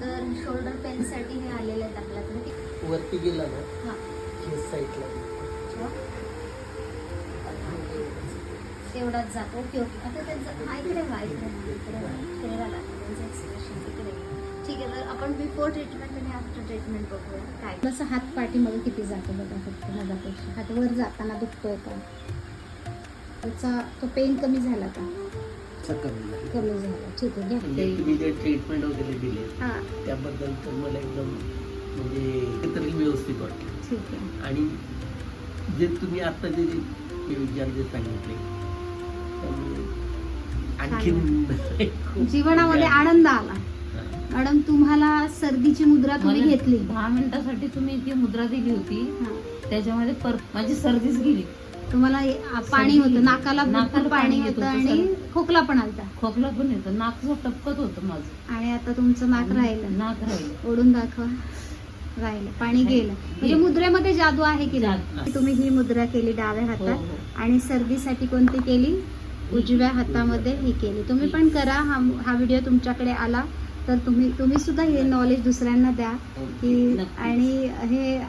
तर शोल्डर पेनसाठी हे आलेलं आहे आपल्याकडे. वरती गेला ना हां हे साईडला तेवढाच जातो. Okay okay. आता त्यांचं इकडे व्हा, चेहरा लागतो त्यांचं एक्सप्रेशन इकडे. ठीक आहे, तर आपण बिफोर ट्रीटमेंट आणि आफ्टर ट्रीटमेंट बघूया काय. जसं हात पाठीमागे किती जातो बघा, फक्त मधापेक्षा हात वर जाताना दुखतोय का, त्याचा तो पेन कमी झाला का? कमी झाला. ठीक आहे, म्हणजे घ्या. तुम्ही जे ट्रीटमेंट वगैरे दिले हां त्याबद्दल तर मला एकदम म्हणजे तरी व्यवस्थित वाटलं. ठीक आहे. आणि जे तुम्ही आता जे विचार जे सांगितले त्यामुळे आणखीन खूप जीवनामध्ये आनंद आला. हां. मॅडम तुम्हाला सर्दीची मुद्रा तुम्ही मला घेतली. 10 मिनिटासाठी तुम्ही जी मुद्रा दिली होती हां. त्याच्यामध्ये माझी सर्दीच गेली. तुम्हाला पाणी होतं नाकाला, भरपूर नाकाला पाणी पाणी येत होतं होतं, आणि खोकला पण आलता. खोकला पण येतो, नाक टपकत होतं माझं. आणि आता तुमचं नाक राहिलं. नाक राहिलं. ओढून दाखवा. राहिलं, पाणी गेलं. म्हणजे मुद्रेमध्ये जादू आहे की नाही. जादू. तुम्ही ही मुद्रा केली डाव्या हो, हातात हो. आणि सर्दीसाठी कोणती केली? उजव्या हातामध्ये ही केली. तुम्ही पण करा. हा व्हिडिओ तुमच्याकडे आला तर तुम्ही सुद्धा हे नॉलेज दुसऱ्यांना द्या की. नक्कीच. आणि हे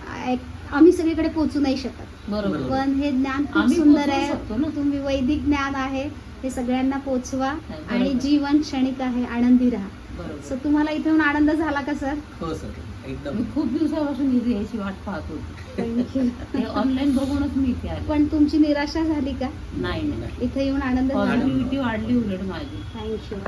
आम्ही सगळीकडे पोहोचू नाही शकत, बरोबर. पण हे ज्ञान खूप आम्ही सुंदर पोहोचवू आहे. शकतो ना. तुम्ही वैदिक ज्ञान आहे हे सगळ्यांना पोचवा. बरोबर. आणि जीवन क्षणिक आहे, आनंदी राहा. बरोबर. सो तुम्हाला इथे येऊन आनंद झाला का सर? हो सर, एकदम. मी खूप दिवसापासून इथे यायची वाट पाहत होती. थँक्यू. ते ऑनलाईन बघूनच मी इथे आले. पण तुमची निराशा झाली का? नाही नाही, इथे येऊन आनंद झाला? पॉझिटिव्हिटी वाढली उलट माझी. थँक्यू.